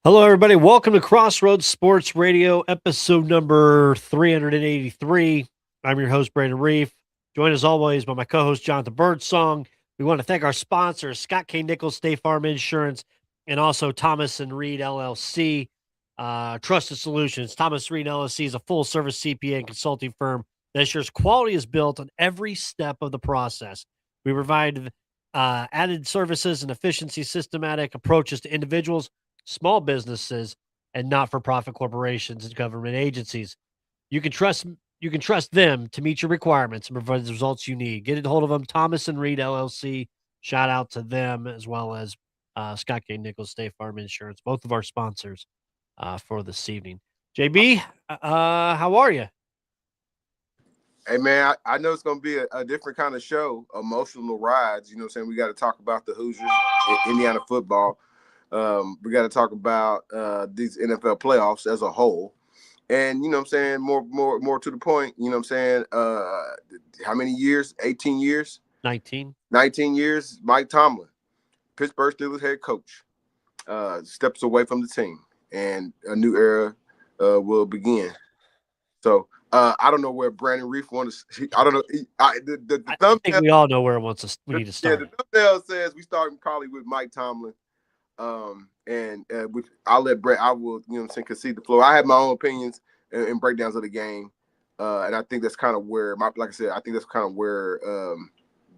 Hello, everybody. Welcome to Crossroads Sports Radio, episode number 383. I'm your host, Brandon Reef. Joined as always by my co host, Jonathan Birdsong. We want to thank our sponsors, Scott K. Nichols, State Farm Insurance, and also Thomas and Reed LLC, Trusted Solutions. Thomas Reed LLC is a full service CPA and consulting firm that ensures quality is built on every step of the process. We provide added services and efficiency systematic approaches to individuals, small businesses, and not-for-profit corporations and government agencies. You can trust you can trust them to meet your requirements and provide the results you need. Get a hold of them, Thomas and Reed LLC. Shout out to them as well as Scott K. Nichols, State Farm Insurance, both of our sponsors for this evening. JB, how are you? Hey man, I know it's gonna be a different kind of show, emotional rides. You know what I'm saying? We got to talk about the Hoosiers, Indiana football. We got to talk about these NFL playoffs as a whole, and you know what I'm saying, more to the point. You know what I'm saying? How many years? 18 years? 19. 19 years. Mike Tomlin, Pittsburgh Steelers head coach, steps away from the team, and a new era will begin. So I don't know where Brandon Reef wants. I don't know. The I think thumbnail. we all know where we need to Yeah, start the it. thumbnail says we starting probably with Mike Tomlin. And which I'll let Brett. I will, you know, what I'm saying, concede the floor. I have my own opinions and breakdowns of the game, and I think that's kind of where like I said, I think that's kind of where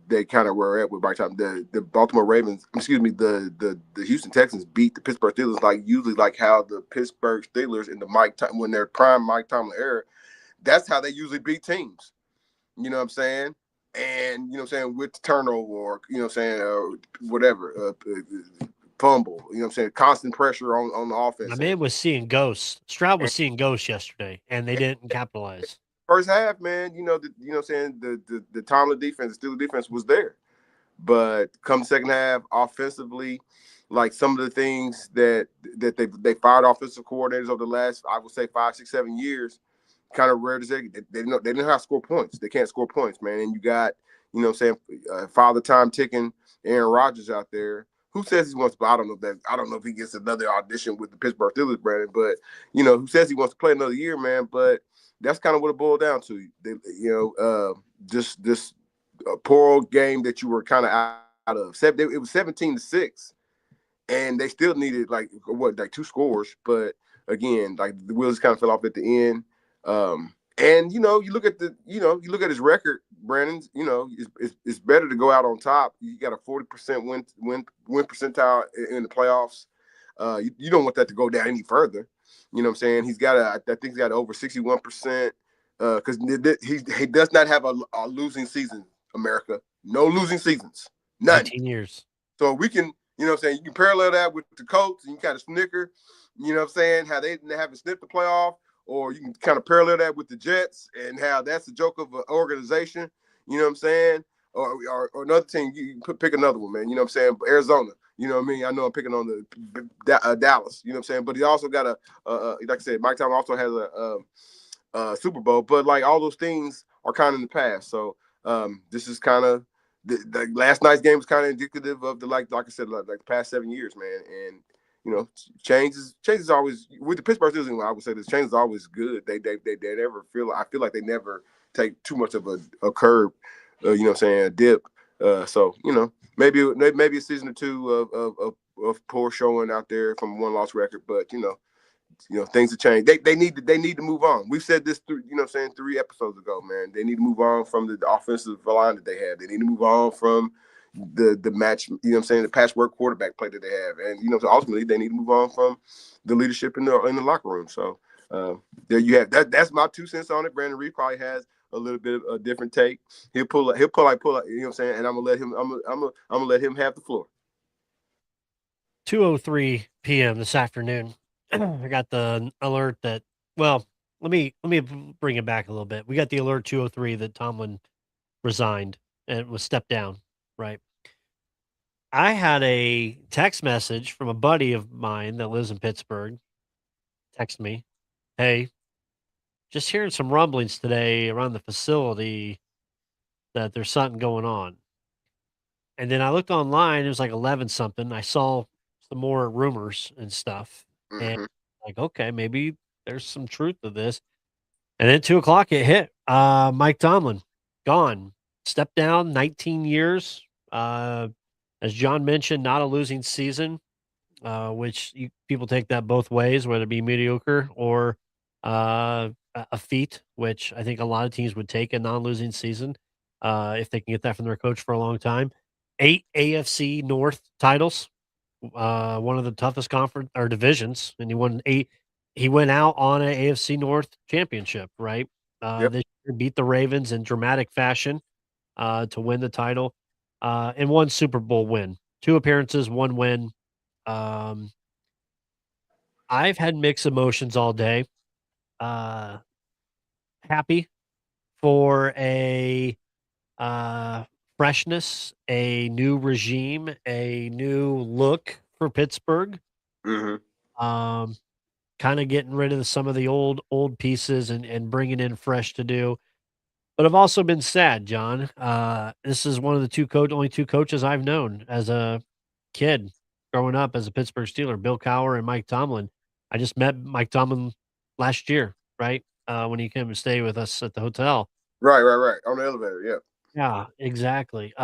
they kind of were at with Mike Tomlin. The Baltimore Ravens, excuse me, the Houston Texans beat the Pittsburgh Steelers like usually like how the Pittsburgh Steelers in the when their prime Mike Tomlin era. That's how they usually beat teams. You know what I'm saying? And, you know what I'm saying, with turnover or, you know what I'm saying, whatever, fumble, you know what I'm saying, constant pressure on the My offense. man was seeing ghosts. Stroud And was seeing ghosts yesterday, and they didn't capitalize. first half, man, you know what I'm saying, the Tomlin defense, the Steelers defense was there. But come second half, offensively, like some of the things that they fired offensive coordinators over the last, I would say 5, 6, 7 years, kind of rare to say. They know how to score points. They can't score points, man. And you got, you know what I'm saying, father time ticking Aaron Rodgers out there. Who says he wants to? I don't know if he gets another audition with the Pittsburgh Steelers, Brandon. But you know, who says he wants to play another year, man? But that's kind of what it boiled down to. Just this poor old game that you were kind of out of. It was 17-6, and they still needed like 2 scores. But again, like the wheels kind of fell off at the end. And you look at his record, Brandon. You know, it's better to go out on top. You got a 40% win percentile in the playoffs. You don't want that to go down any further. You know what I'm saying? I think he's got over 61%. Because he does not have a losing season, America. No losing seasons. None. 19 years. So we can, you know what I'm saying, you can parallel that with the Colts and you kind of snicker, you know what I'm saying, how they haven't sniffed the playoff, or you can kind of parallel that with the Jets and how that's a joke of an organization, you know what I'm saying, or another team, you pick another one, man, you know what I'm saying, Arizona, you know what I mean, I know I'm picking on the Dallas, you know what I'm saying, but he also got like I said, Mike Tomlin also has a Super Bowl, but like all those things are kind of in the past, so this is kind of, the last night's game was kind of indicative of the like I said, like the past 7 years, man. And you know, change is always with the Pittsburgh Steelers. I would say this change is always good. They never feel. I feel like they never take too much of a curb. You know what I'm saying, a dip. So you know, maybe a season or two of poor showing out there from a 1-loss record, but things have changed. They need to move on. We've said this through, you know what I'm saying, 3 episodes ago, man. They need to move on from the offensive line that they have. They need to move on from the match, you know what I'm saying, the patchwork quarterback play that they have. And so ultimately they need to move on from the leadership in the locker room. So there you have that. That's my 2 cents on it. Brandon Reed probably has a little bit of a different take. He'll pull, you know what I'm saying, and I'm gonna let him have the floor. 2:03 p.m. this afternoon. I got the alert that well, let me bring it back a little bit. We got the alert 2:03 that Tomlin resigned and was stepped down, right? I had a text message from a buddy of mine that lives in Pittsburgh. Text me, "Hey, just hearing some rumblings today around the facility that there's something going on." And then I looked online, it was like 11 something. I saw some more rumors and stuff. And Mm-hmm. like, okay, maybe there's some truth to this. And then 2 o'clock it hit. Mike Tomlin, gone. Stepped down 19 years. As John mentioned, not a losing season, which people take that both ways, whether it be mediocre or a feat, which I think a lot of teams would take a non-losing season if they can get that from their coach for a long time. 8 AFC North titles, one of the toughest conference or divisions, and he won 8. He went out on a AFC North championship, right? Yep. This year beat the Ravens in dramatic fashion to win the title, and one Super Bowl win, 2 appearances, 1 win. Um, I've had mixed emotions all day. Uh, Happy for a freshness, a new regime, a new look for Pittsburgh. Mm-hmm. Um, Kind of getting rid of some of the old pieces and bringing in fresh to do. But I've also been sad, John. This is one of the only 2 coaches I've known as a kid growing up as a Pittsburgh Steeler, Bill Cowher and Mike Tomlin. I just met Mike Tomlin last year, right? When he came to stay with us at the hotel. Right. On the elevator. Yeah. Yeah, exactly.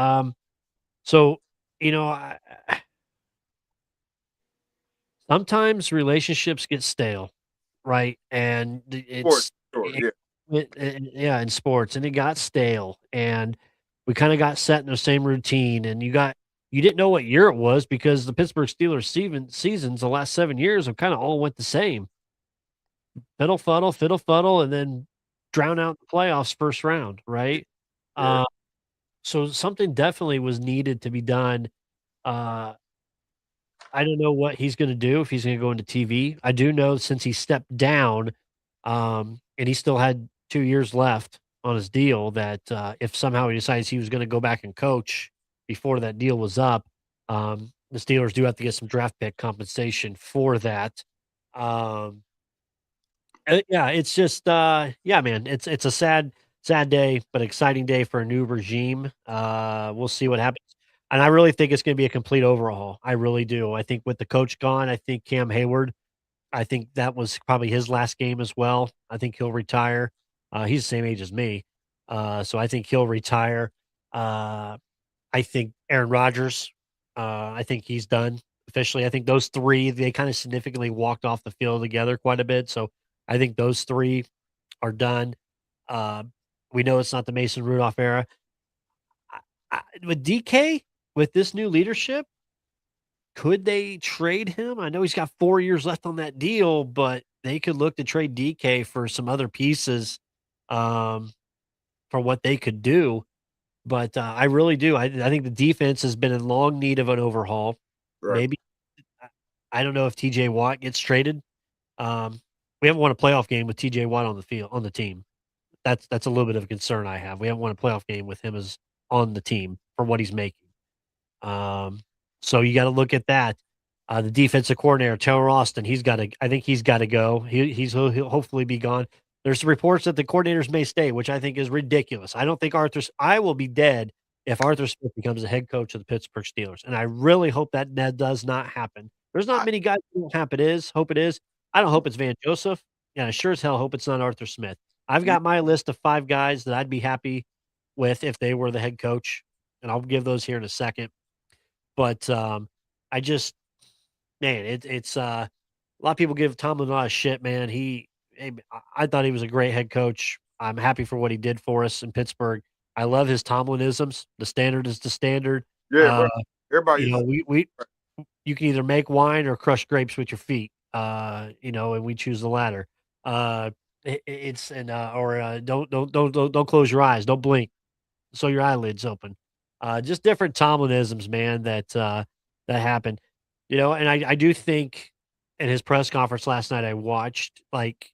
So, you know, sometimes relationships get stale, right? And Sports. Sure. Yeah. yeah, in sports, and it got stale, and we kinda got set in the same routine, and you didn't know what year it was because the Pittsburgh Steelers seasons the last 7 years have kinda all went the same. Fiddle fuddle, and then drown out the playoffs first round, right? Yeah. Uh, so something definitely was needed to be done. Uh, I don't know what he's gonna do, if he's gonna go into TV. I do know since he stepped down, and he still had 2 years left on his deal that, if somehow he decides he was gonna go back and coach before that deal was up, the Steelers do have to get some draft pick compensation for that. Um yeah, it's just, yeah, man, it's a sad day, but exciting day for a new regime. We'll see what happens, and I really think it's gonna be a complete overhaul. I really do. I think with the coach gone, I think Cam Hayward, I think that was probably his last game as well. I think he'll retire. He's the same age as me, so I think he'll retire. Uh I think Aaron Rodgers, I think he's done officially. I think those 3, they kinda significantly walked off the field together quite a bit, so I think those 3 are done. Uh, we know it's not the Mason Rudolph era. With DK, with this new leadership, could they trade him? I know he's got 4 years left on that deal, but they could look to trade DK for some other pieces, um, for what they could do. But, I really do. I think the defense has been in long need of an overhaul. Right. Maybe I I don't know if TJ Watt gets traded. Um, we haven't won a playoff game with TJ Watt on the team. That's a little bit of a concern I have. We haven't won a playoff game with him as on the team for what he's making. Um, so you gotta look at that. The defensive coordinator, Taylor Austin, I think he's gotta go. He'll hopefully be gone. There's reports that the coordinators may stay, which I think is ridiculous. I don't think I will be dead if Arthur Smith becomes the head coach of the Pittsburgh Steelers, and I really hope that does not happen. There's not I, many guys who hope it is. I don't hope it's Van Joseph, and I sure as hell hope it's not Arthur Smith. I've got my list of 5 guys that I'd be happy with if they were the head coach, and I'll give those here in a second. But, I just man, it's, a lot of people give Tomlin a lot of shit, man. I thought he was a great head coach. I'm happy for what he did for us in Pittsburgh. I love his Tomlinisms. The standard is the standard. yeah, Uh, bro. Everybody you know, is. we you can either make wine or crush grapes with your feet, and we choose the latter. It's and, or, don't close your eyes, don't blink, sew your eyelids open. Just different Tomlinisms, man, that happened. And I do think in his press conference last night I watched, like,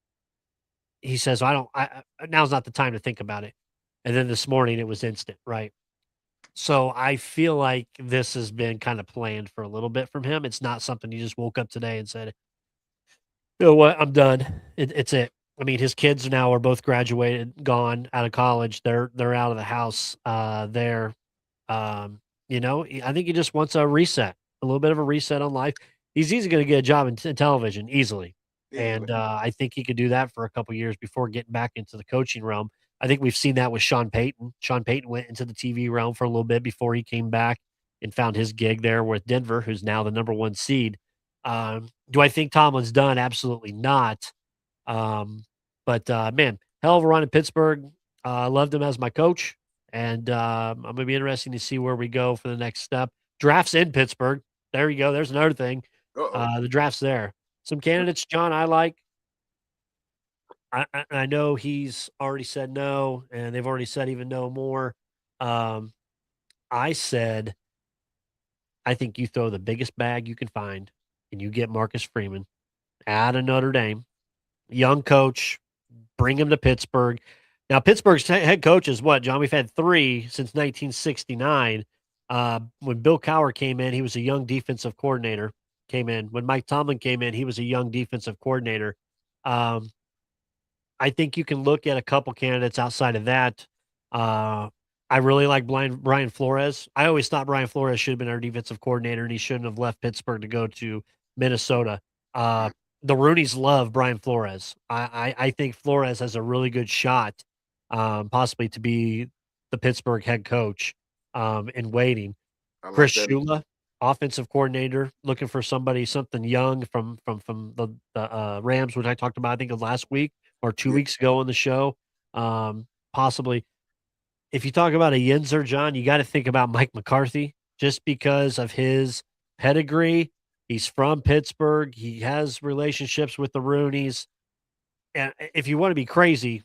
he says, "I don't now's not the time to think about it." And then this morning it was instant, right? So I feel like this has been kind of planned for a little bit from him. It's not something he just woke up today and said, "You know what? I'm done. It's it." I mean, his kids now are both graduated, gone out of college. They're out of the house. I think he just wants a reset, a little bit of a reset on life. he's easily going to get a job in television easily. Easily. And I think he could do that for a couple years before getting back into the coaching realm. I think we've seen that with Sean Payton. Sean Payton went into the TV realm for a little bit before he came back and found his gig there with Denver, who's now the number one seed. Do I think Tomlin's done? Absolutely not. But man, hell of a run in Pittsburgh. I loved him as my coach, and I'm going to be interesting to see where we go for the next step. Drafts in Pittsburgh. There you go. There's another thing. Uh-oh. The draft's there. Some candidates, John, I like. I know he's already said no, and they've already said even no more. Um, I said, I think you throw the biggest bag you can find, and you get Marcus Freeman out of Notre Dame, young coach, bring him to Pittsburgh. Now, Pittsburgh's head coach is what, John? We've had 3 since 1969. When Bill Cowher came in, he was a young defensive coordinator. Came in when Mike Tomlin came in, he was a young defensive coordinator. Um, I think you can look at a couple candidates outside of that. I really like Brian Flores. I always thought Brian Flores should have been our defensive coordinator, and he shouldn't have left Pittsburgh to go to Minnesota. The Rooneys love Brian Flores. I think Flores has a really good shot, possibly to be the Pittsburgh head coach in waiting. I like Chris that. Shula, offensive coordinator, looking for something young from the Rams, which I talked about, I think, of last week or 2 Yeah. weeks ago on the show. Possibly. If you talk about a Yinzer, John, you got to think about Mike McCarthy just because of his pedigree. He's from Pittsburgh. He has relationships with the Rooneys. And if you want to be crazy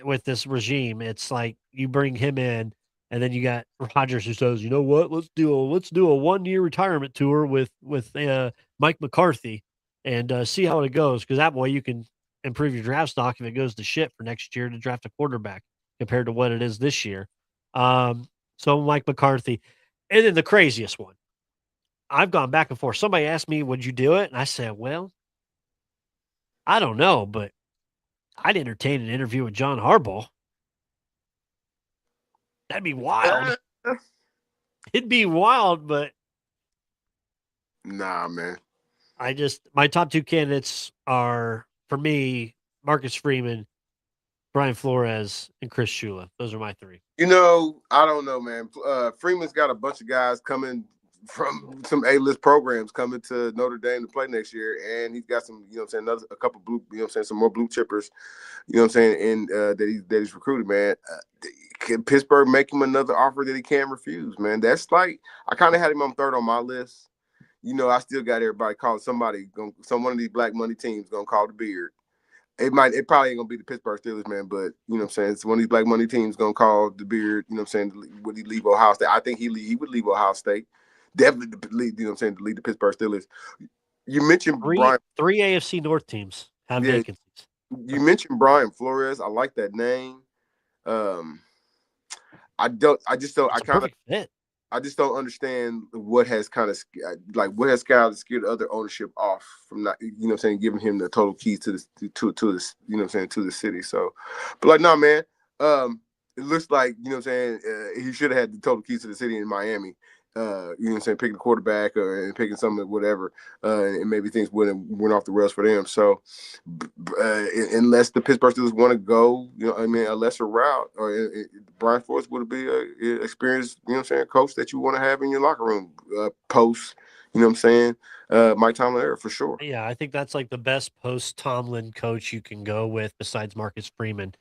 with this regime, it's like you bring him in, and then you got Rodgers who says, "You know what? Let's do a 1-year retirement tour with Mike McCarthy and see how it goes, because that way you can improve your draft stock if it goes to shit for next year to draft a quarterback compared to what it is this year." So Mike McCarthy, and then the craziest one. I've gone back and forth. Somebody asked me, "Would you do it?" And I said, "Well, I don't know, but I'd entertain an interview with John Harbaugh. That'd be wild. It'd be wild, but Nah, man. my top 2 candidates are, for me, Marcus Freeman, Brian Flores, and Chris Shula. Those are my 3. You know, I don't know, man. Freeman's got a bunch of guys coming from some A-list programs coming to Notre Dame to play next year, and he's got some, a couple blue, some more blue chippers, and that he's recruited, man. Can Pittsburgh make him another offer that he can't refuse, man? That's like, I kind of had him on 3rd on my list. I still got everybody calling one of these black money teams gonna call the beard. It probably ain't gonna be the Pittsburgh Steelers, man, but it's one of these black money teams gonna call the beard. Would he leave Ohio State? I think he would leave Ohio State. Definitely to lead, to lead the Pittsburgh Steelers. You mentioned Brian. 3 AFC North teams have vacancies. You mentioned Brian Flores. I like that name. I just don't understand what has kind of scared other ownership off from not, giving him the total keys to this, to this, to the city. So, but like, no, man, it looks like, he should have had the total keys to the city in Miami. Picking a quarterback and picking something, whatever, and maybe things went off the rails for them. So, unless the Pittsburgh Steelers want to go, a lesser route, or Brian Flores would be an experienced, coach that you want to have in your locker room post, Mike Tomlin era for sure. Yeah, I think that's like the best post Tomlin coach you can go with besides Marcus Freeman.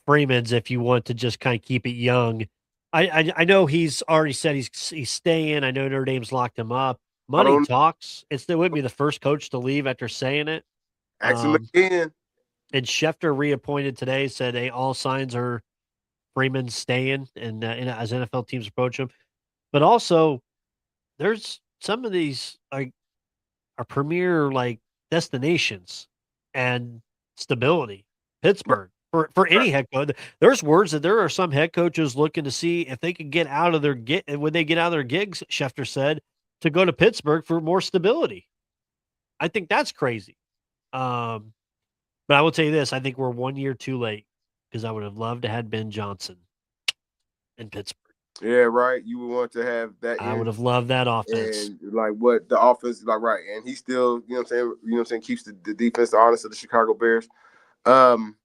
Freeman's, if you want to just kind of keep it young. I know he's already said he's staying. I know Notre Dame's locked him up. Money talks. It would be the first coach to leave after saying it. Ask him again. And Schefter, reappointed today, said, "Hey, all signs are Freeman staying," and as NFL teams approach him. But also, there's some of these like are premier destinations and stability. Pittsburgh. For any head coach, there's words that there are some head coaches looking to see if they can get out of their when they get out of their gigs, Schefter said, to go to Pittsburgh for more stability. I think that's crazy. But I will tell you this: I think we're 1 year too late, because I would have loved to have Ben Johnson in Pittsburgh. Yeah, right. You would want to have that I would energy have loved that offense. and like what the offense like, right? And he still, you know what I'm saying, keeps the defense honest of the Chicago Bears. Um,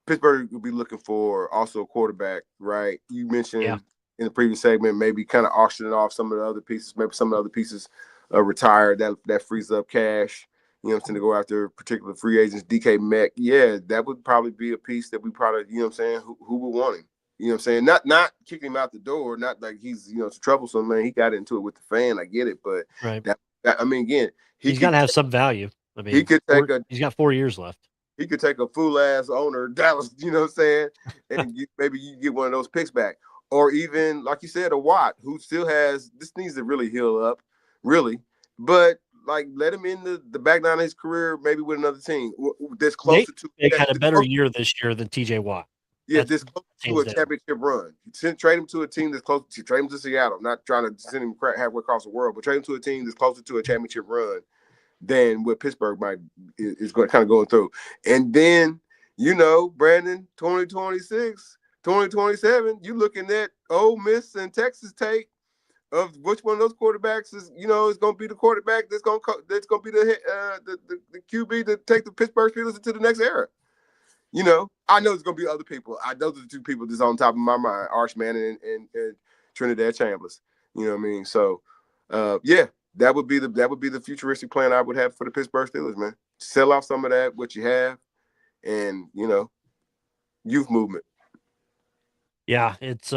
Pittsburgh will be looking for also a quarterback, right? You Yeah. mentioned in the previous segment maybe kind of auctioning off some of the other pieces, maybe some of the other pieces retired. That frees up cash. You know what I'm saying, to go after particular free agents. DK Metcalf, yeah, that would probably be a piece that we probably, you know what I'm saying, who would want him. You know what I'm saying? Not kicking him out the door, not like he's, troublesome, man. He got into it with the fan. I get it, but Right. that I mean, again, He's got to have some value. I he mean, could take a he's got 4 years left. he could take a fool ass owner, Dallas, you know what I'm saying? And maybe you get one of those picks back. Or even, like you said, a Watt who still has, this needs to really heal up, really. But like let him in the back nine of his career, maybe with another team that's Nate closer to had a better year this year than TJ Watt. this close to a championship run. Trade him to a team that's close to trade him to Seattle. Not trying to send him halfway across the world, but trade him to a team that's closer to a championship run than what Pittsburgh is going kind of going through. And then, Brandon, 2026, 2027, you looking at Ole Miss and Texas Tech of which one of those quarterbacks is going to be the quarterback that's going to be the QB to take the Pittsburgh Steelers into the next era. I know there's going to be other people. Those are the two people that's on top of my mind: Arch Manning and Trinidad Chambers. You know what I mean? So, yeah, that would be the futuristic plan I would have for the Pittsburgh Steelers, man. Sell off some of that, what you have, and youth movement. Yeah, it's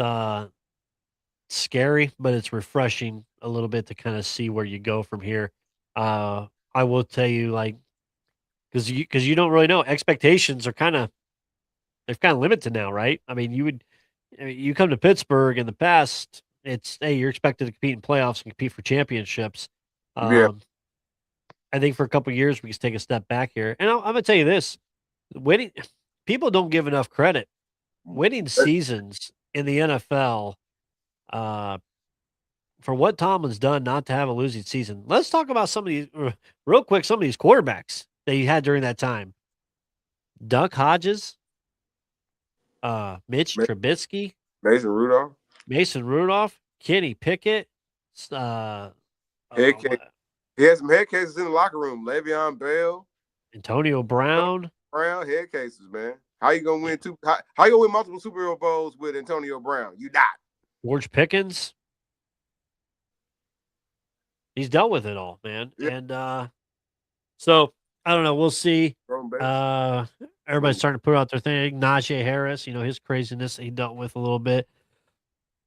scary, but it's refreshing a little bit to kind of see where you go from here. I will tell you, like, because you don't really know. Expectations are they're kind of limited now, right? I mean, you come to Pittsburgh in the past, it's hey, you're expected to compete in playoffs and compete for championships. Yeah. I think for a couple of years we can take a step back here, and I'm gonna tell you this: winning, people don't give enough credit. Winning seasons in the NFL, for what Tomlin's done, not to have a losing season. Let's talk about some of these real quick. Some of these quarterbacks that he had during that time: Duck Hodges, Mitch Trubisky, Mason Rudolph, Kenny Pickett, head case. He has some head cases in the locker room. Le'Veon Bell, Antonio Brown. Head cases, man. How you gonna win how you gonna win multiple Super Bowls with Antonio Brown? You not. George Pickens. He's dealt with it all, man. Yeah. And so I don't know. We'll see. Everybody's starting to put out their thing. Najee Harris, his craziness he dealt with a little bit.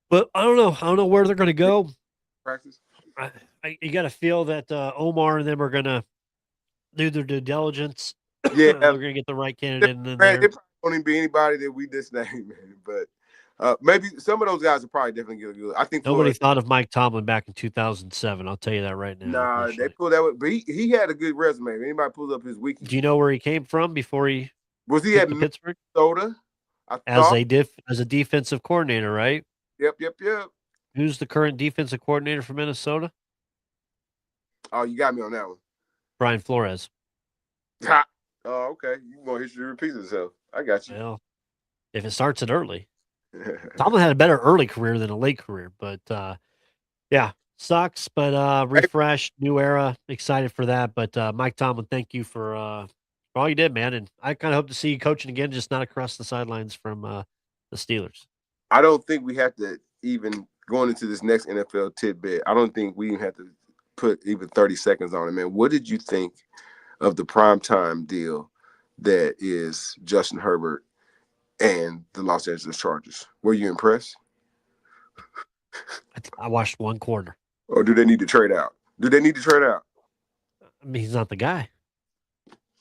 But I don't know. I don't know where they're going to go. Practice. You got to feel that Omar and them are going to do their due diligence. Yeah, they're going to get the right candidate in there. It probably won't even be anybody that we just named, man. But maybe some of those guys are probably definitely get good. I think nobody thought of Mike Tomlin back in 2007. I'll tell you that right now. Nah, they pulled that. But he had a good resume. If anybody pulls up his wiki, do you know where he came from before he was he at Pittsburgh? Minnesota? As a defensive coordinator, right? Yep. Who's the current defensive coordinator for Minnesota? Oh, you got me on that one. Brian Flores. Ha. Oh, okay. You want history to repeat itself. I got you. Well, if it starts it early. Tomlin had a better early career than a late career, but yeah, sucks, but refreshed, new era, excited for that. But Mike Tomlin, thank you for all you did, man. And I kind of hope to see you coaching again, just not across the sidelines from the Steelers. I don't think we have to even going into this next NFL tidbit. I don't think we even have to put even 30 seconds on it, man. What did you think of the primetime deal that is Justin Herbert and the Los Angeles Chargers? Were you impressed? I watched one quarter. Or do they need to trade out? I mean, he's not the guy.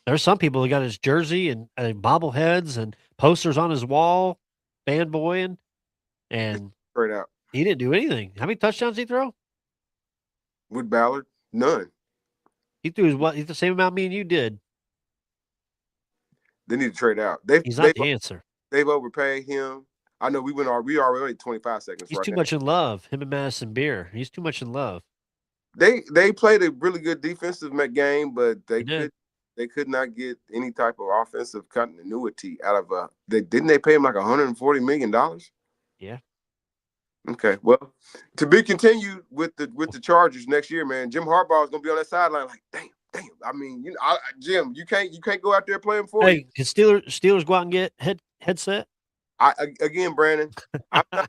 There's some people who got his jersey and bobbleheads and posters on his wall, fanboying, and trade out. He didn't do anything. How many touchdowns did he throw? With Ballard? None. He threw he's the same amount me and you did. They need to trade out. He's not the answer. They've overpaid him. I know we already 25 seconds. He's too much in love. Him and Madison Beer. He's too much in love. They played a really good defensive game, but they could not get any type of offensive continuity out of didn't they pay him like $140 million? Yeah. Okay, well, to be continued with the Chargers next year, man. Jim Harbaugh is gonna be on that sideline, like, damn. I mean, Jim, you can't go out there playing for you. Hey, can Steelers go out and get headset? Again, Brandon, I'm not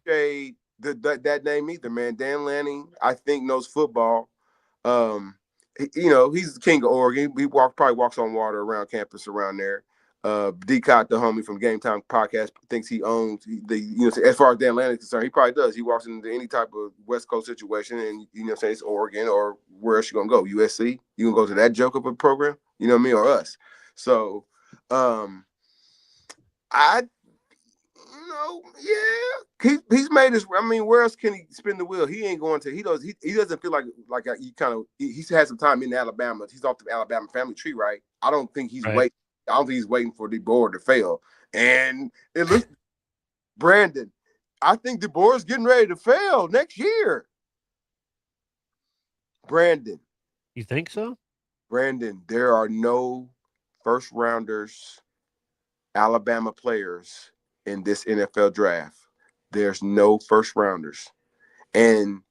shade that name either, man. Dan Lanning, I think, knows football. He's the king of Oregon. He probably walks on water around campus around there. D-Cot, the homie from Game Time Podcast, thinks he owns as far as Dan Lanning is concerned, he probably does. He walks into any type of West Coast situation, and it's Oregon or where else you gonna go? USC? You gonna go to that joke of a program? You know what I mean, or us? So, I he's made his. I mean, where else can he spin the wheel? He ain't going to. He doesn't feel like he has some time in Alabama. He's off the Alabama family tree, right? I don't think he's waiting. I don't think he's waiting for DeBoer to fail. And it looks, Brandon, I think DeBoer is getting ready to fail next year. Brandon, you think so? Brandon, there are no first rounders, Alabama players in this NFL draft. There's no first rounders. And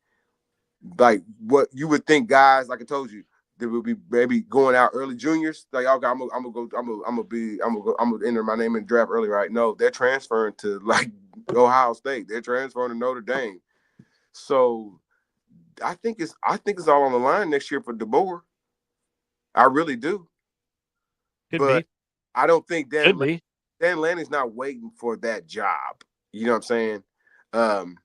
like what you would think, guys, like I told you, they would be maybe going out early juniors. Like, okay, I'm gonna enter my name in the draft early, right? No, they're transferring to like Ohio State. They're transferring to Notre Dame. So I think it's all on the line next year for DeBoer. I really do. Could but be. I don't think Dan Lanning's not waiting for that job. You know what I'm saying?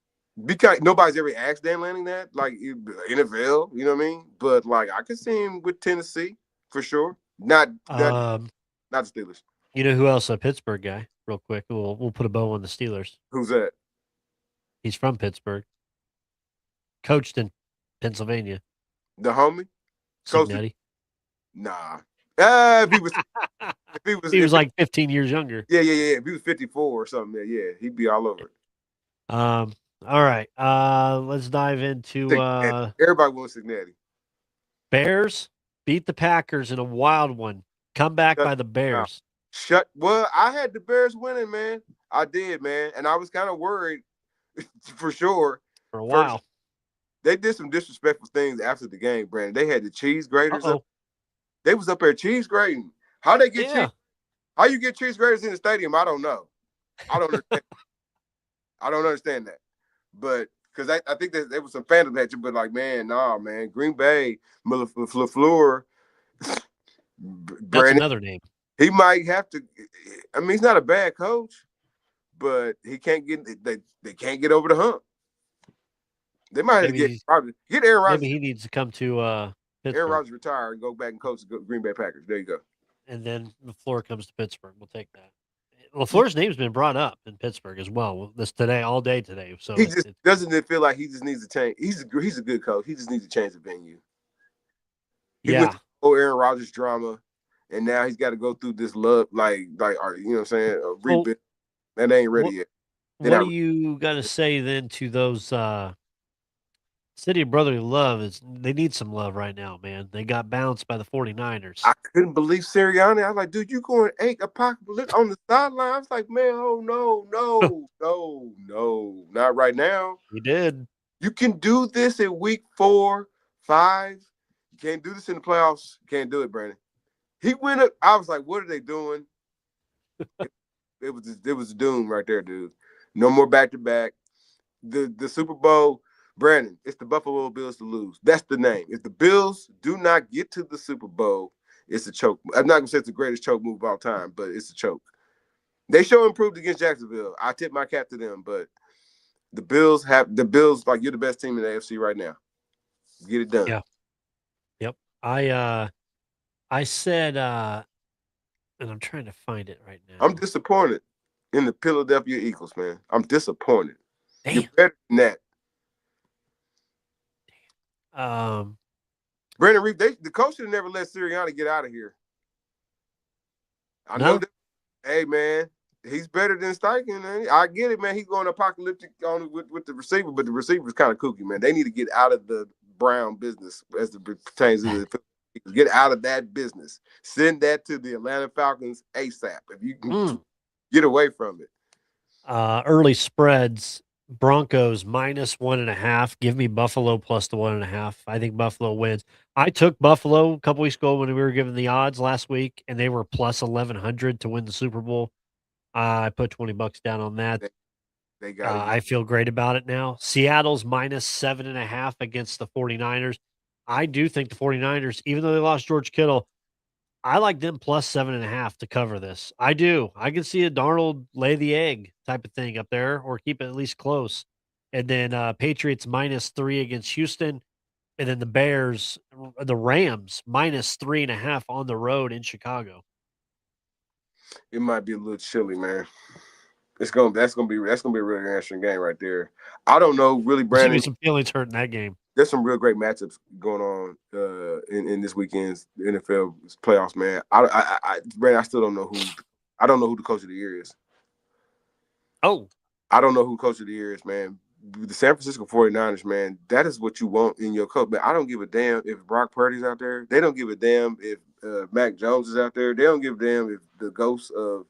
Because nobody's ever asked Dan Lanning that, like NFL, you know what I mean? But like I could see him with Tennessee for sure. Not the Steelers. You know who else? A Pittsburgh guy, real quick. We'll put a bow on the Steelers. Who's that? He's from Pittsburgh. Coached in Pennsylvania. The homie? Natty. Nah. If he was like 15 years younger. Yeah. If he was 54 or something, yeah, he'd be all over it. All right. Let's dive into everybody wants Natty. Bears beat the Packers in a wild one. Come back by the Bears. Well, I had the Bears winning, man. I did, man. And I was kind of worried for sure. For a while. They did some disrespectful things after the game, Brandon. They had the cheese graters up. They was up there cheese grating. How they get cheese? How you get cheese graters in the stadium? I don't know. I don't understand. I don't understand that. But because I think there was some fandom at you, but like, man, nah, man. Green Bay, LaFleur. That's another name. He might have to. I mean, he's not a bad coach, but he can't get. They can't get over the hump. They might have to get Aaron Rodgers. Maybe he needs to come to Pittsburgh. Aaron Rodgers retire and go back and coach the Green Bay Packers. There you go. And then LaFleur comes to Pittsburgh. We'll take that. LaFleur's name's been brought up in Pittsburgh as well. This today, all day today. So he doesn't it feel like he just needs to change. He's a good coach. He just needs to change the venue. He went through Aaron Rodgers drama, and now he's got to go through this love, like you know what I'm saying, a rebuild. That ain't ready yet. What do you got to say then to those City of Brotherly Love? They need some love right now, man. They got bounced by the 49ers. I couldn't believe Sirianni. I was like, dude, you going apocalypse on the sideline? I was like, man, no, not right now. He did. You can do this in week 4, 5. You can't do this in the playoffs. You can't do it, Brandon. He went up. I was like, what are they doing? It was doom right there, dude. No more back-to-back. The Super Bowl, Brandon, it's the Buffalo Bills to lose. That's the name. If the Bills do not get to the Super Bowl, it's a choke. I'm not going to say it's the greatest choke move of all time, but it's a choke. They show improved against Jacksonville. I tip my cap to them, but the Bills, like, you're the best team in the AFC right now. Get it done. Yeah. Yep. I said, and I'm trying to find it right now. I'm disappointed in the Philadelphia Eagles, man. I'm disappointed. Damn. You're better than that. Brandon Reeve, the coach should have never let Sirianni get out of here. I know that. Hey, man, he's better than Steichen, man. I get it, man. He's going apocalyptic on with the receiver, but the receiver's kind of kooky, man. They need to get out of the Brown business as it pertains to the get out of that business. Send that to the Atlanta Falcons ASAP if you can get away from it. Early spreads. Broncos minus 1.5. Give me Buffalo plus the 1.5. I think Buffalo wins. I took Buffalo a couple weeks ago when we were given the odds last week, and they were plus 1,100 to win the Super Bowl. I put $20 down on that. They got to get. I feel great about it now. Seattle's minus 7.5 against the 49ers. I do think the 49ers, even though they lost George Kittle, I like them plus 7.5 to cover this. I do. I can see a Darnold lay the egg type of thing up there or keep it at least close. And then Patriots minus 3 against Houston. And then the Rams minus 3.5 on the road in Chicago. It might be a little chilly, man. That's gonna be a really interesting game right there. I don't know, really, Brandon. Some feelings hurt in that game. There's some real great matchups going on in this weekend's NFL playoffs, man. Brandon, I still don't know who. I don't know who the coach of the year is. Oh, I don't know who coach of the year is, man. The San Francisco 49ers, man, that is what you want in your coach. But I don't give a damn if Brock Purdy's out there. They don't give a damn if Mac Jones is out there. They don't give a damn if the ghost of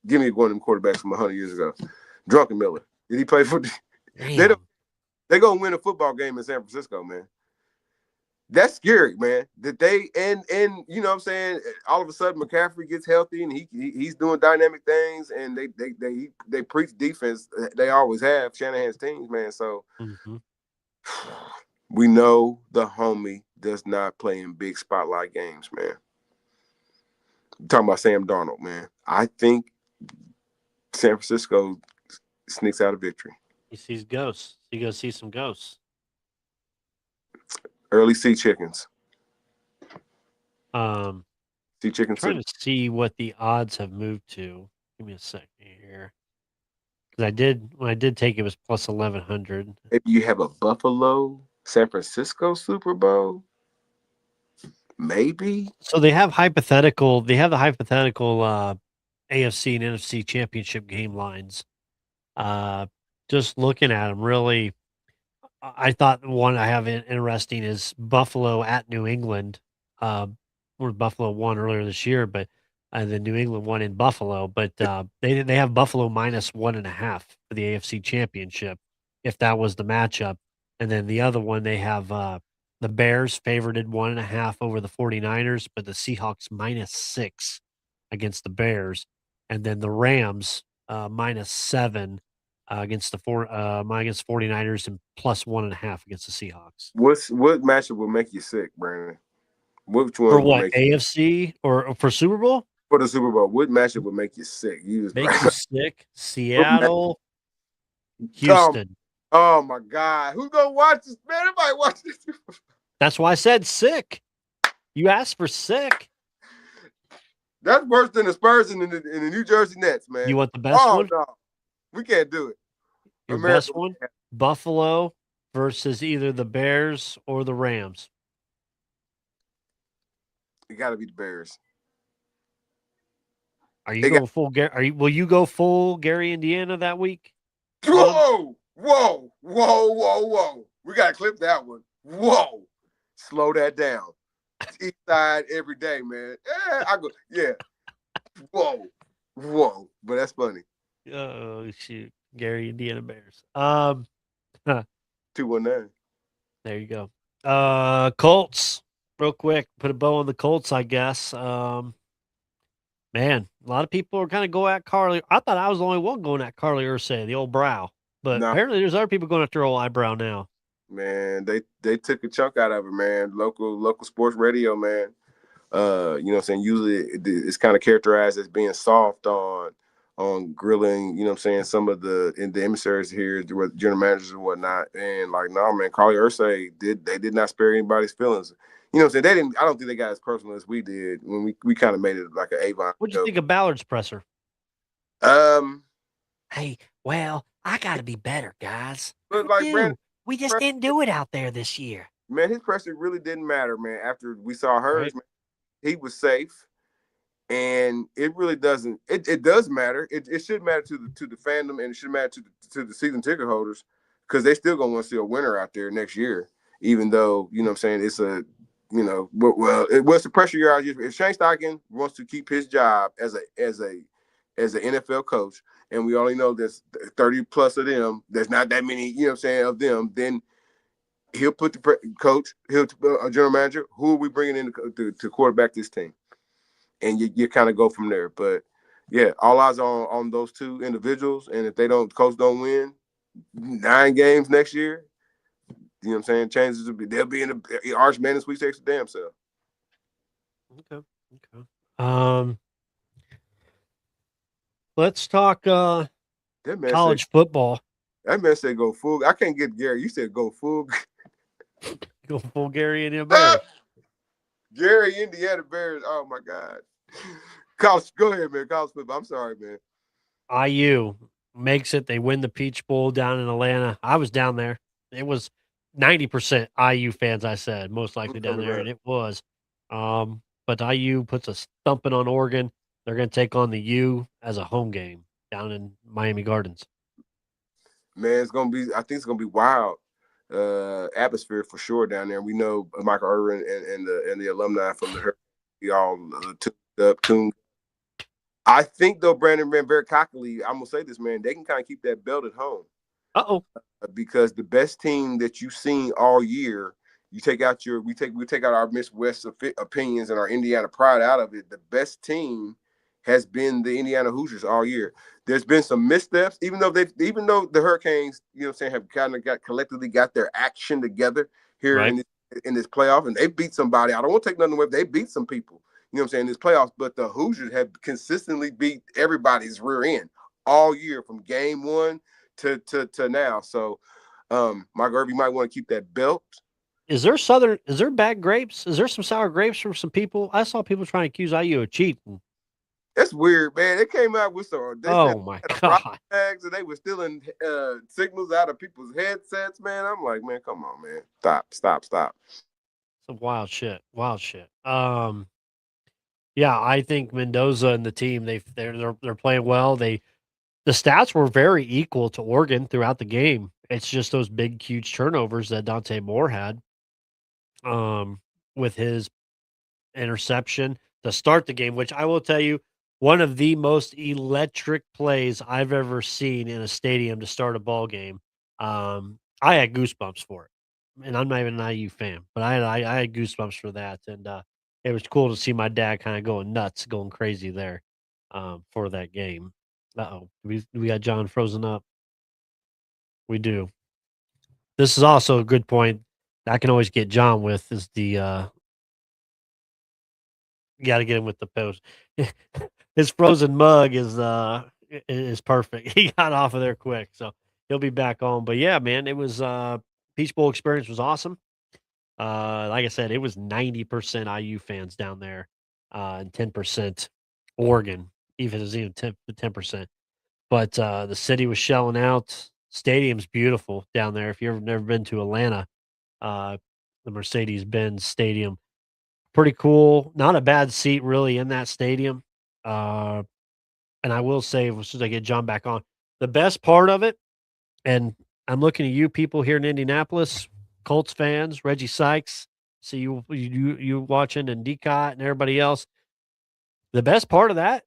give me one of them quarterbacks from 100 years ago, Drunken Miller. Did he play for? They're gonna win a football game in San Francisco, man. That's scary, man. That they and you know what I'm saying, all of a sudden McCaffrey gets healthy and he's doing dynamic things and they preach defense. They always have Shanahan's teams, man. So we know the homie does not play in big spotlight games, man. I'm talking about Sam Darnold, man. I think San Francisco sneaks out a victory. He sees ghosts. He goes see some ghosts. Early sea chickens. Sea chickens. Trying to see what the odds have moved to. Give me a second here. Because when I did take it was plus 1,100. Maybe you have a Buffalo, San Francisco Super Bowl. Maybe. So they have the hypothetical AFC and NFC championship game lines. Just looking at them, really, I thought the one I have interesting is Buffalo at New England. Where Buffalo won earlier this year, but the New England won in Buffalo. But they have Buffalo minus 1.5 for the AFC championship, if that was the matchup. And then the other one, they have the Bears favorited 1.5 over the 49ers, but the Seahawks minus 6 against the Bears. And then the Rams minus 7 against the 49ers and plus 1.5 against the Seahawks. What matchup will make you sick, Brandon? Which one for what, AFC or for Super Bowl? For the Super Bowl, what matchup would make you sick? You sick? Seattle, Houston. Oh my God, who's gonna watch this? Man, everybody watch this. That's why I said sick. You asked for sick. That's worse than the Spurs and the New Jersey Nets, man. You want the best one? No. We can't do it. Your best one? Buffalo versus either the Bears or the Rams. It got to be the Bears. Are you going full Gary? Will you go full Gary, Indiana that week? Whoa! We got to clip that one. Whoa! Slow that down. East side every day, man. Yeah. Whoa. But that's funny. Oh shoot, Gary, Indiana Bears. 219. There you go. Colts. Real quick, put a bow on the Colts, I guess. Man, a lot of people are kind of going at Carly. I thought I was the only one going at Carly Ursay, the old brow. But apparently there's other people going after her old eyebrow now. Man, they took a chunk out of it, man. Local sports radio, man. You know what I'm saying? Usually it's kind of characterized as being soft on grilling, you know what I'm saying, some of the emissaries here, general managers and whatnot. And like, no, man, Carly Ursay did not spare anybody's feelings. You know what I'm saying? I don't think they got as personal as we did when we kind of made it like an Avon. What'd you think of Ballard's presser? Hey, well, I got to be better, guys. But like, Brandon, we just didn't do it out there this year. Man, his presser really didn't matter, man. After we saw hers, man, he was safe. And it really doesn't. It does matter. It should matter to the fandom, and it should matter to the season ticket holders, because they still gonna want to see a winner out there next year. Even though, you know what I'm saying, it's a, you know, well, it was the pressure year out here. If Shane Steichen wants to keep his job as a as an NFL coach, and we only know there's 30 plus of them, there's not that many, you know what I'm saying, of them, then he'll put the coach, he'll a general manager, who are we bringing in to quarterback this team? And you kind of go from there. But yeah, all eyes on those two individuals. And if coach don't win 9 games next year, you know what I'm saying? Chances will be they'll be in the Arch Madness Sweet Six damn self. Okay. Let's talk college football. That man said go full. I can't get Gary. You said go full. Go full Gary Indiana Bears. Gary Indiana Bears. Oh my God. College, go ahead, man. College football. I'm sorry, man. IU makes it. They win the Peach Bowl down in Atlanta. I was down there. It was 90% IU fans, I said, most likely down there, and it was. But IU puts a thumping on Oregon. They're going to take on the U as a home game down in Miami Gardens. Man, I think it's gonna be wild atmosphere for sure down there. We know Michael Irvin and the alumni from the Hurricane all tuned. I think though, Brandon, man, very cockily, I'm gonna say this, man, they can kind of keep that belt at home. Because the best team that you've seen all year, we take out our Miss West opinions and our Indiana pride out of it. The best team has been the Indiana Hoosiers all year. There's been some missteps, even though the Hurricanes, you know what I'm saying, have kind of collectively got their action together here in this playoff, and they beat somebody. I don't want to take nothing away. They beat some people, you know what I'm saying, in this playoffs, but the Hoosiers have consistently beat everybody's rear end all year from game 1 to now. So Mike Irby might want to keep that belt. Is there bad grapes? Is there some sour grapes from some people? I saw people trying to accuse IU of cheating. That's weird, man. They came out with some. My God! Tags and they were stealing signals out of people's headsets, man. I'm like, man, come on, man, stop. Some wild shit. Yeah, I think Mendoza and the team they're playing well. The stats were very equal to Oregon throughout the game. It's just those big, huge turnovers that Dante Moore had, with his interception to start the game, which I will tell you, one of the most electric plays I've ever seen in a stadium to start a ball game. I had goosebumps for it, and I'm not even an IU fan, but I had goosebumps for that, and it was cool to see my dad kind of going nuts, going crazy there, for that game. We got John frozen up. We do. This is also a good point I can always get John with is the you got to get him with the post. His frozen mug is perfect. He got off of there quick, so he'll be back on. But yeah, man, it was Peach Bowl experience was awesome. Like I said, it was 90% IU fans down there, and 10% Oregon, even 10%. But the city was shelling out. Stadium's beautiful down there. If you've never been to Atlanta, the Mercedes-Benz Stadium, pretty cool. Not a bad seat really in that stadium. And I will say, as soon as I get John back on, the best part of it, and I'm looking at you people here in Indianapolis, Colts fans, Reggie Sykes, see you watching, and Decott and everybody else. The best part of that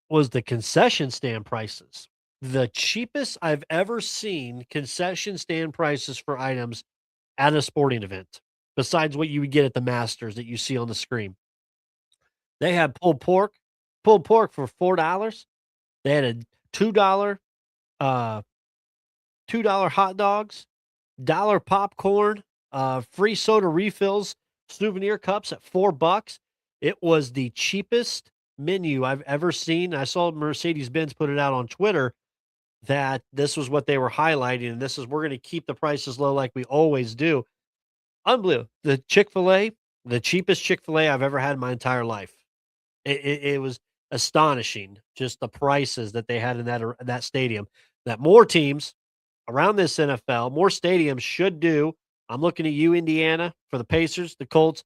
was the concession stand prices. The cheapest I've ever seen concession stand prices for items at a sporting event, besides what you would get at the Masters that you see on the screen. They had pulled pork for $4. They had a $2 hot dogs, dollar popcorn, free soda refills, souvenir cups at $4. It was the cheapest menu I've ever seen. I saw Mercedes-Benz put it out on Twitter that this was what they were highlighting, and we're going to keep the prices low like we always do. Unbelievable. The Chick-fil-A, the cheapest Chick-fil-A I've ever had in my entire life. It was astonishing, just the prices that they had in that stadium. That more teams around this NFL, more stadiums should do. I'm looking at you, Indiana, for the Pacers, the Colts.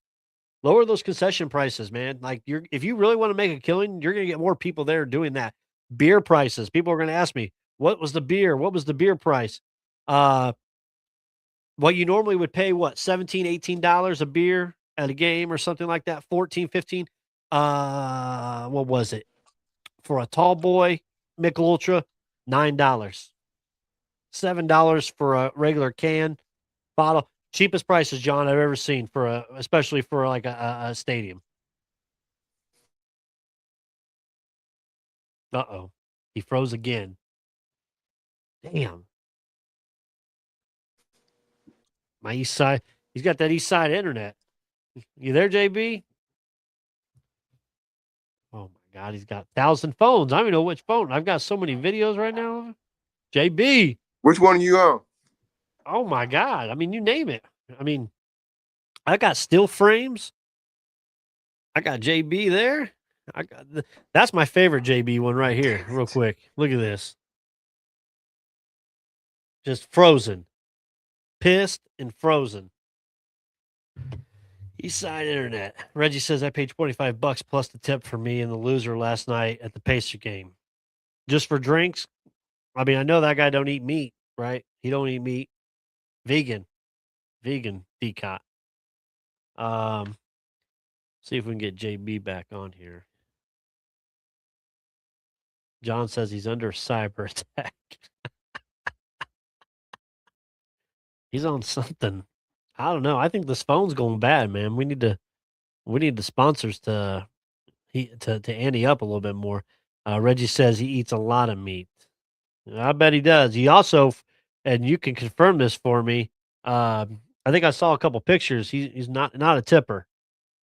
Lower those concession prices, man. Like if you really want to make a killing, you're going to get more people there doing that. Beer prices. People are going to ask me, what was the beer? What was the beer price? What you normally would pay, what, $17, $18 a beer at a game or something like that, 14, 15. What was it? For a tall boy, Michelob Ultra, $9. $7 for a regular can bottle. Cheapest prices, John, I've ever seen especially for like a stadium. Uh-oh. He froze again. Damn. My east side. He's got that east side internet. You there, JB? Oh my God, he's got 1,000 phones. I don't even know which phone. I've got so many videos right now. JB. Which one are you on? Oh my God. I mean, you name it. I mean, I got still frames. I got JB there. That's my favorite JB one right here. Real quick. Look at this. Just frozen. Pissed and frozen. East Side Internet. Reggie says I paid $25 plus the tip for me and the loser last night at the Pacer game. Just for drinks. I mean, I know that guy don't eat meat, right? He don't eat meat. Vegan decot. See if we can get JB back on here. John says he's under cyber attack. He's on something. I don't know. I think this phone's going bad, man. We need the sponsors to ante up a little bit more. Reggie says he eats a lot of meat. I bet he does. He also, and you can confirm this for me. I think I saw a couple pictures. He's not a tipper,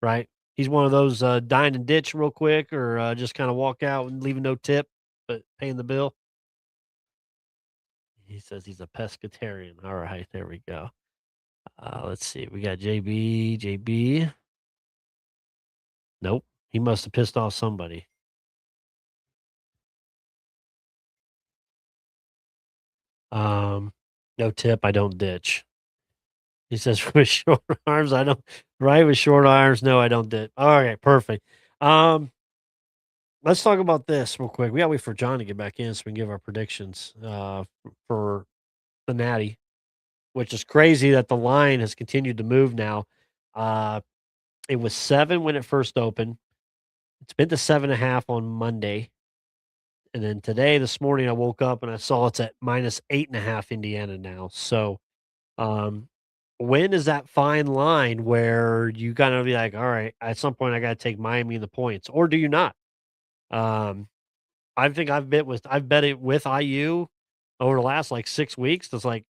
right? He's one of those dine and ditch real quick, or just kind of walk out and leaving no tip, but paying the bill. He says he's a pescatarian. All right, there we go. Let's see. We got JB. Nope. He must have pissed off somebody. No tip. I don't ditch. He says with short arms, I don't. Right, with short arms, no, I don't ditch. All right, perfect. Let's talk about this real quick. We got to wait for John to get back in so we can give our predictions for the Natty, which is crazy that the line has continued to move now. It was 7 when it first opened. It's been to 7.5 on Monday. And then today, this morning, I woke up and I saw it's at -8.5 Indiana now. So, when is that fine line where you gotta be like, all right, at some point I gotta take Miami in the points, or do you not? I think I've bet it with IU over the last like 6 weeks. It's like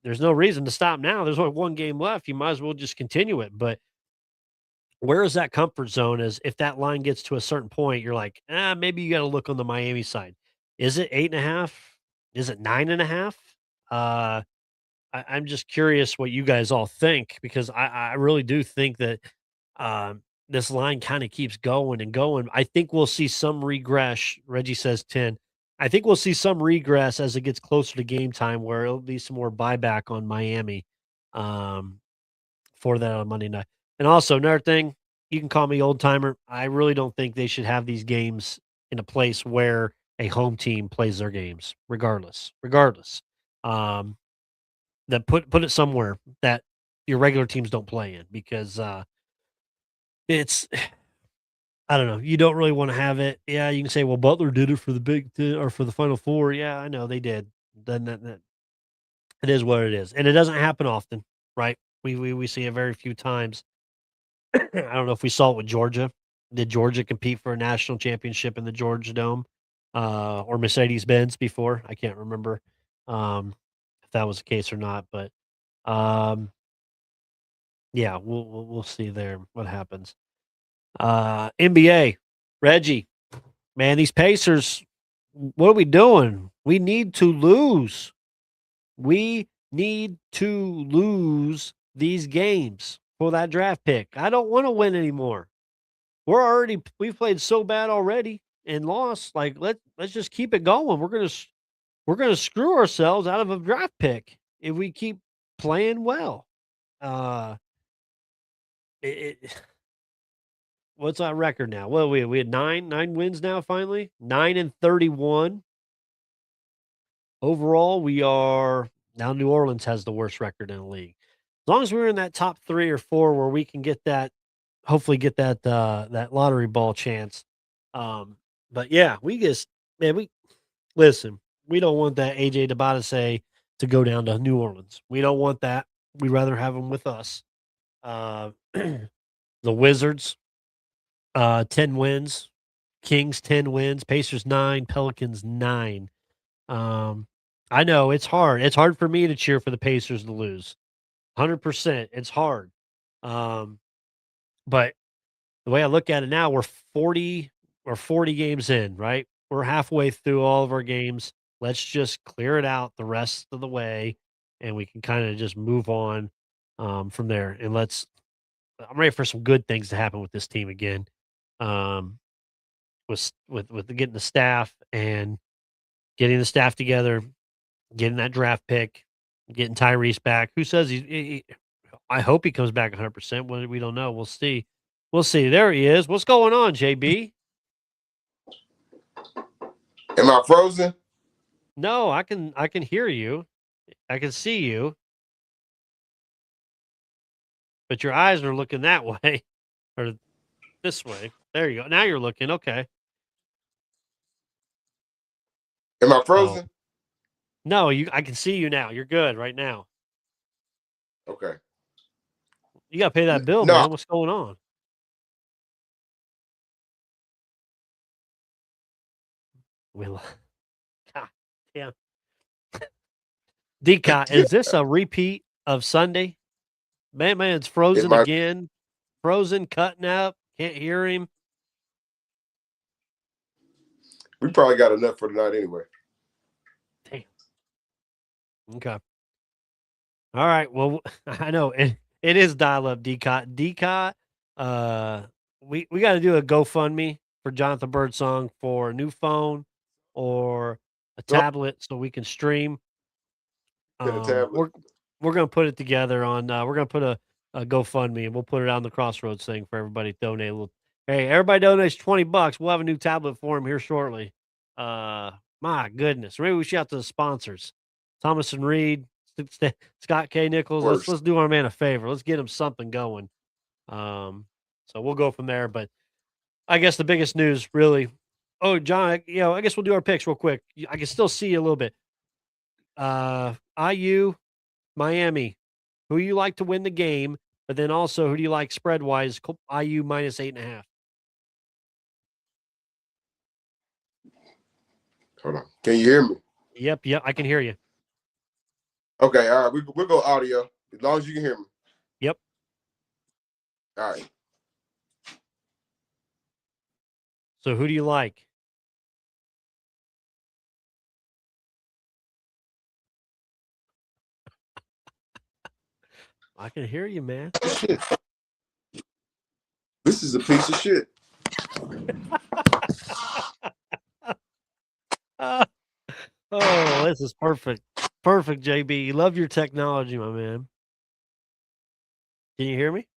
there's no reason to stop now. There's only one game left. You might as well just continue it. But where is that comfort zone? Is if that line gets to a certain point, you're like, maybe you got to look on the Miami side. Is it 8.5? Is it 9.5? I'm just curious what you guys all think, because I really do think that this line kind of keeps going and going. I think we'll see some regress. Reggie says 10. I think we'll see some regress as it gets closer to game time, where it'll be some more buyback on Miami for that on Monday night. And also, another thing, you can call me old timer. I really don't think they should have these games in a place where a home team plays their games, regardless. That put it somewhere that your regular teams don't play in, because it's I don't know. You don't really want to have it. Yeah, you can say, well, Butler did it for the Big Ten or for the Final Four. Yeah, I know they did. Then that it is what it is, and it doesn't happen often, right? We see it very few times. I don't know if we saw it with Georgia. Did Georgia compete for a national championship in the Georgia Dome or Mercedes-Benz before? I can't remember if that was the case or not, but yeah, we'll see there what happens. NBA, Reggie, man, these Pacers, what are we doing? We need to lose. We need to lose these games for that draft pick. I don't want to win anymore. We've played so bad already and lost. Like let's just keep it going. We're gonna screw ourselves out of a draft pick if we keep playing well. What's our record now? Well, we had nine wins now. Finally, 9-31 overall. We are now. New Orleans has the worst record in the league. As long as we're in that top 3 or 4, where we can get that, hopefully get that lottery ball chance. But yeah, we listen, we don't want that AJ Debadase to go down to New Orleans. We don't want that. We'd rather have him with us. The Wizards, 10 wins. Kings, 10 wins. Pacers, 9. Pelicans, 9. I know it's hard. It's hard for me to cheer for the Pacers to lose. 100%. It's hard. But the way I look at it now, we're 40 games in, right? We're halfway through all of our games. Let's just clear it out the rest of the way, and we can kind of just move on from there. And I'm ready for some good things to happen with this team again. With getting the staff and getting the staff together, getting that draft pick, getting Tyrese back. Who says I hope he comes back 100%. We don't know. We'll see. We'll see. There he is. What's going on, JB? Am I frozen? No, I can hear you. I can see you. But your eyes are looking that way or this way. There you go. Now you're looking. Okay. Am I frozen? No, I can see you now. You're good right now. Okay. You got to pay that bill, No. man. What's going on? God damn. Decot, is this a repeat of Sunday? Man's frozen again. Frozen, cutting up. Can't hear him. We probably got enough for tonight anyway. Damn. Okay. All right. Well, I know it is dial-up, Decot. Decot, we got to do a GoFundMe for Jonathan Birdsong for a new phone or a tablet so we can stream. We're going to put it together on we're going to put a GoFundMe, and we'll put it on the Crossroads thing for everybody to donate a little. Hey, everybody donates $20. We'll have a new tablet for him here shortly. My goodness. Maybe we should out to the sponsors. Thomas and Reed, Scott K. Nichols. Let's do our man a favor. Let's get him something going. So we'll go from there. But I guess the biggest news really. Oh, John, I guess we'll do our picks real quick. I can still see you a little bit. IU, Miami. Who you like to win the game, but then also who do you like spread wise? IU minus 8.5. Hold on. Can you hear me? Yep, I can hear you. Okay, all right. We'll go audio as long as you can hear me. Yep. All right. So who do you like? I can hear you, man. Shit. This is a piece of shit. Oh, this is perfect. Perfect, JB. You love your technology, my man. Can you hear me?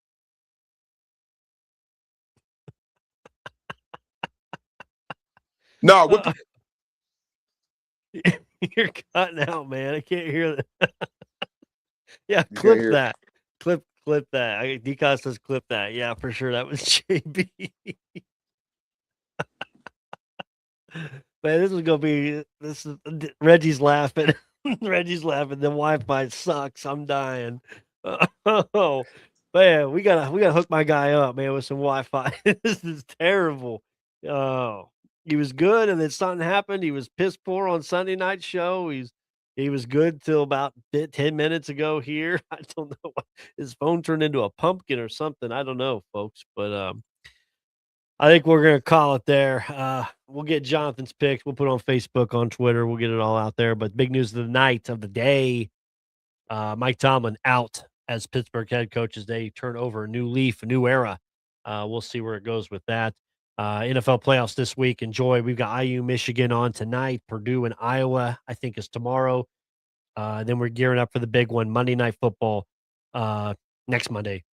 No, you're cutting out, man. I can't hear that. Yeah, clip that. Clip that. Decon says clip that. Yeah, for sure. That was JB. Man, this is Reggie's laughing. Reggie's laughing. The Wi-Fi sucks. I'm dying. Oh man, we gotta hook my guy up, man, with some Wi-Fi. This is terrible. Oh, he was good, and then something happened. He was piss poor on Sunday night show. He was good till about 10 minutes ago here. I don't know. His phone turned into a pumpkin or something. I don't know, folks, but I think we're gonna call it there. We'll get Jonathan's picks. We'll put it on Facebook, on Twitter. We'll get it all out there. But big news of the night, of the day: Mike Tomlin out as Pittsburgh head coach as they turn over a new leaf, a new era. We'll see where it goes with that. NFL playoffs this week. Enjoy. We've got IU, Michigan on tonight. Purdue and Iowa, I think, is tomorrow. Then we're gearing up for the big one, Monday Night Football, next Monday.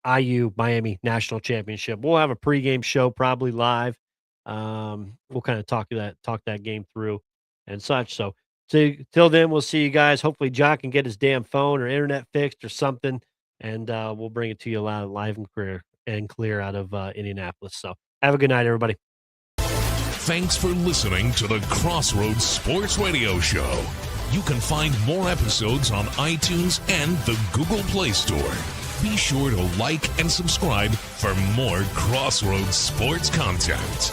IU Miami National Championship. We'll have a pregame show probably live. We'll kind of talk that game through and such. So till then, we'll see you guys. Hopefully, Jock can get his damn phone or internet fixed or something, and we'll bring it to you live and clear out of Indianapolis. So have a good night, everybody. Thanks for listening to the Crossroads Sports Radio Show. You can find more episodes on iTunes and the Google Play Store. Be sure to like and subscribe for more Crossroads sports content.